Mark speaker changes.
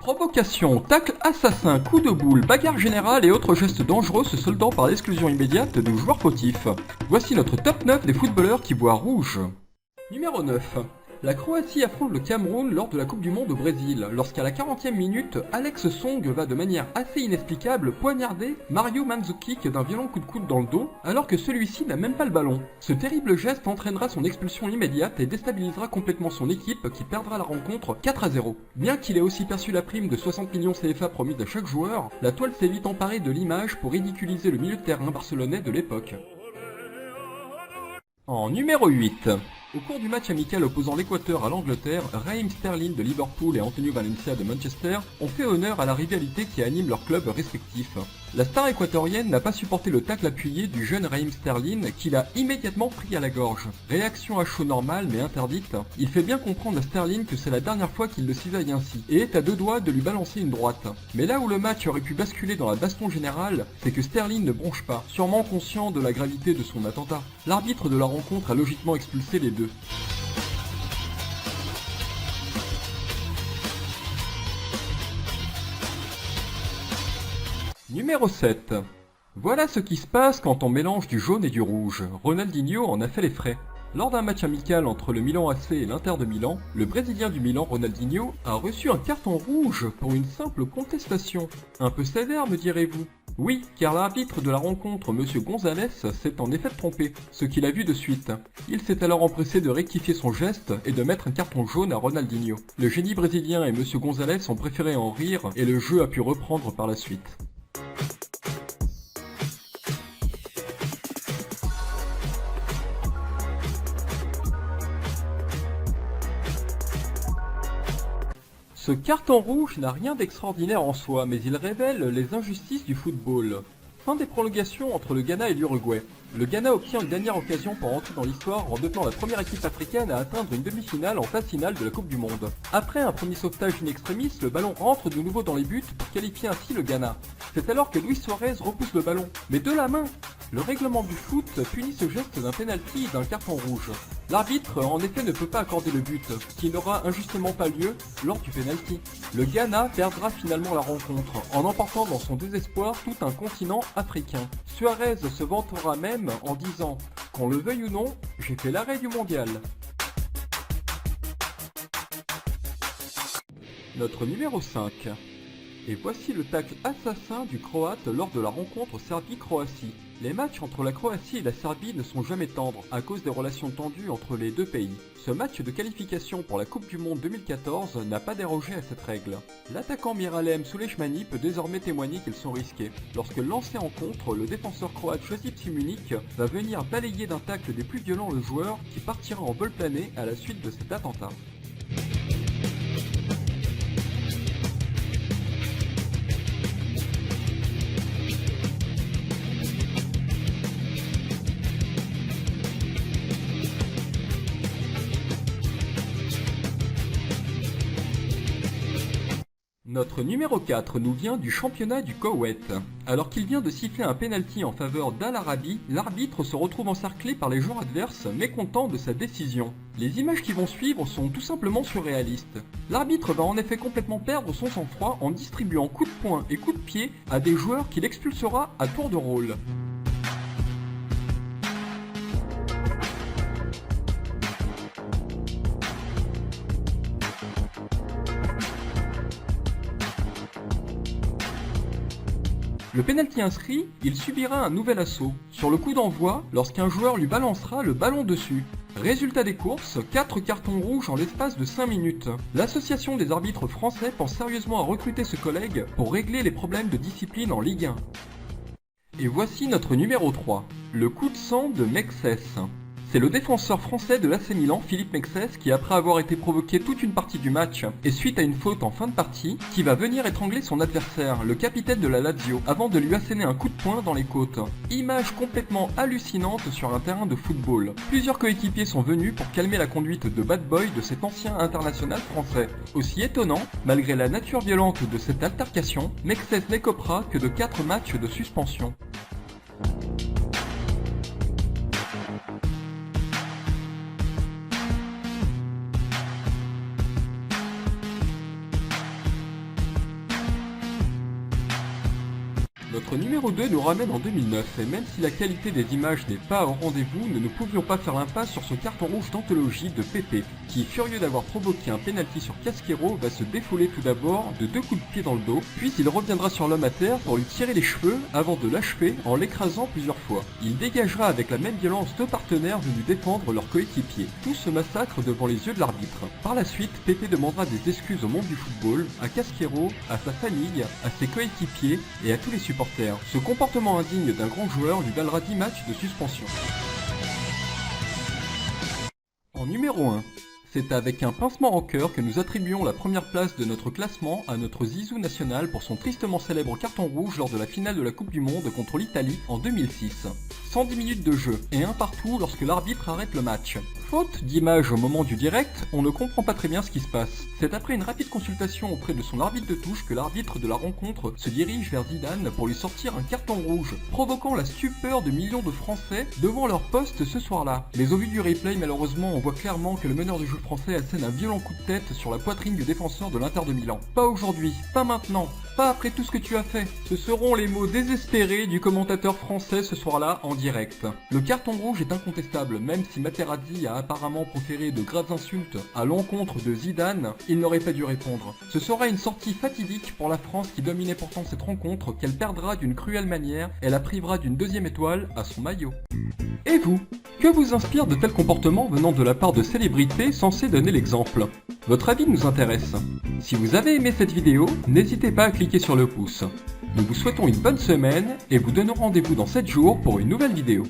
Speaker 1: Provocation, tacle assassin, coup de boule, bagarre générale et autres gestes dangereux se soldant par l'exclusion immédiate de joueurs fautifs. Voici notre top 9 des footballeurs qui voient rouge. Numéro 9. La Croatie affronte le Cameroun lors de la Coupe du Monde au Brésil, lorsqu'à la 40e minute, Alex Song va de manière assez inexplicable poignarder Mario Mandzukic d'un violent coup de coude dans le dos, alors que celui-ci n'a même pas le ballon. Ce terrible geste entraînera son expulsion immédiate et déstabilisera complètement son équipe qui perdra la rencontre 4-0. Bien qu'il ait aussi perçu la prime de 60 millions CFA promise à chaque joueur, la toile s'est vite emparée de l'image pour ridiculiser le milieu de terrain barcelonais de l'époque. En numéro 8. Au cours du match amical opposant l'Équateur à l'Angleterre, Raheem Sterling de Liverpool et Antonio Valencia de Manchester ont fait honneur à la rivalité qui anime leurs clubs respectifs. La star équatorienne n'a pas supporté le tacle appuyé du jeune Raheem Sterling qui l'a immédiatement pris à la gorge. Réaction à chaud normale mais interdite, il fait bien comprendre à Sterling que c'est la dernière fois qu'il le cisaille ainsi et est à deux doigts de lui balancer une droite. Mais là où le match aurait pu basculer dans la baston générale, c'est que Sterling ne bronche pas, sûrement conscient de la gravité de son attentat. L'arbitre de la rencontre a logiquement expulsé les deux. Numéro 7. Voilà ce qui se passe quand on mélange du jaune et du rouge. Ronaldinho en a fait les frais. Lors d'un match amical entre le Milan AC et l'Inter de Milan, le Brésilien du Milan, Ronaldinho, a reçu un carton rouge pour une simple contestation. Un peu sévère, me direz-vous? Oui, car l'arbitre de la rencontre, M. Gonzalez, s'est en effet trompé, ce qu'il a vu de suite. Il s'est alors empressé de rectifier son geste et de mettre un carton jaune à Ronaldinho. Le génie brésilien et M. Gonzalez ont préféré en rire et le jeu a pu reprendre par la suite. Ce carton rouge n'a rien d'extraordinaire en soi, mais il révèle les injustices du football. Fin des prolongations entre le Ghana et l'Uruguay. Le Ghana obtient une dernière occasion pour entrer dans l'histoire en devenant la première équipe africaine à atteindre une demi-finale en phase finale de la Coupe du Monde. Après un premier sauvetage in extremis, le ballon rentre de nouveau dans les buts pour qualifier ainsi le Ghana. C'est alors que Luis Suarez repousse le ballon, mais de la main. Le règlement du foot punit ce geste d'un penalty et d'un carton rouge. L'arbitre en effet ne peut pas accorder le but, qui n'aura injustement pas lieu lors du penalty. Le Ghana perdra finalement la rencontre, en emportant dans son désespoir tout un continent africain. Suarez se vantera même en disant « Qu'on le veuille ou non, j'ai fait l'arrêt du mondial ». Notre numéro 5. Et voici le tacle assassin du Croate lors de la rencontre Serbie-Croatie. Les matchs entre la Croatie et la Serbie ne sont jamais tendres à cause des relations tendues entre les deux pays. Ce match de qualification pour la Coupe du Monde 2014 n'a pas dérogé à cette règle. L'attaquant Miralem Sulejmani peut désormais témoigner qu'ils sont risqués. Lorsque lancé en contre, le défenseur croate Josip Simunic va venir balayer d'un tacle des plus violents le joueur qui partira en vol plané à la suite de cet attentat. Notre numéro 4 nous vient du championnat du Koweït. Alors qu'il vient de siffler un penalty en faveur d'Al Arabi, l'arbitre se retrouve encerclé par les joueurs adverses, mécontents de sa décision. Les images qui vont suivre sont tout simplement surréalistes. L'arbitre va en effet complètement perdre son sang-froid en distribuant coups de poing et coups de pied à des joueurs qu'il expulsera à tour de rôle. Le penalty inscrit, il subira un nouvel assaut, sur le coup d'envoi, lorsqu'un joueur lui balancera le ballon dessus. Résultat des courses, 4 cartons rouges en l'espace de 5 minutes. L'association des arbitres français pense sérieusement à recruter ce collègue pour régler les problèmes de discipline en Ligue 1. Et voici notre numéro 3, le coup de sang de Mexès. C'est le défenseur français de l'AC Milan, Philippe Mexès, qui après avoir été provoqué toute une partie du match et suite à une faute en fin de partie, qui va venir étrangler son adversaire, le capitaine de la Lazio, avant de lui asséner un coup de poing dans les côtes. Image complètement hallucinante sur un terrain de football. Plusieurs coéquipiers sont venus pour calmer la conduite de bad boy de cet ancien international français. Aussi étonnant, malgré la nature violente de cette altercation, Mexès n'écopera que de 4 matchs de suspension. Notre numéro 2 nous ramène en 2009, et même si la qualité des images n'est pas au rendez-vous, nous ne pouvions pas faire l'impasse sur ce carton rouge d'anthologie de Pepe, qui, furieux d'avoir provoqué un pénalty sur Casquero, va se défouler tout d'abord de 2 coups de pied dans le dos, puis il reviendra sur l'homme à terre pour lui tirer les cheveux avant de l'achever en l'écrasant plusieurs fois. Il dégagera avec la même violence 2 partenaires venus défendre leur coéquipier. Tout se massacre devant les yeux de l'arbitre. Par la suite, Pepe demandera des excuses au monde du football, à Casquero, à sa famille, à ses coéquipiers et à tous les supporters. Ce comportement indigne d'un grand joueur lui valera 10 matchs de suspension. En numéro 1. C'est avec un pincement au cœur que nous attribuons la première place de notre classement à notre Zizou national pour son tristement célèbre carton rouge lors de la finale de la Coupe du Monde contre l'Italie en 2006. 110 minutes de jeu et un partout lorsque l'arbitre arrête le match. Faute d'image au moment du direct, on ne comprend pas très bien ce qui se passe. C'est après une rapide consultation auprès de son arbitre de touche que l'arbitre de la rencontre se dirige vers Zidane pour lui sortir un carton rouge, provoquant la stupeur de millions de Français devant leur poste ce soir-là. Mais au vu du replay, malheureusement, on voit clairement que le meneur du jeu français assène un violent coup de tête sur la poitrine du défenseur de l'Inter de Milan. Pas aujourd'hui, pas maintenant, pas après tout ce que tu as fait. Ce seront les mots désespérés du commentateur français ce soir-là en direct. Le carton rouge est incontestable, même si Materazzi a apparemment proféré de graves insultes à l'encontre de Zidane, il n'aurait pas dû répondre. Ce sera une sortie fatidique pour la France qui dominait pourtant cette rencontre, qu'elle perdra d'une cruelle manière et la privera d'une 2e étoile à son maillot. Et vous? Que vous inspire de tels comportements venant de la part de célébrités censées donner l'exemple? Votre avis nous intéresse. Si vous avez aimé cette vidéo, n'hésitez pas à cliquer sur le pouce. Nous vous souhaitons une bonne semaine et vous donnons rendez-vous dans 7 jours pour une nouvelle vidéo.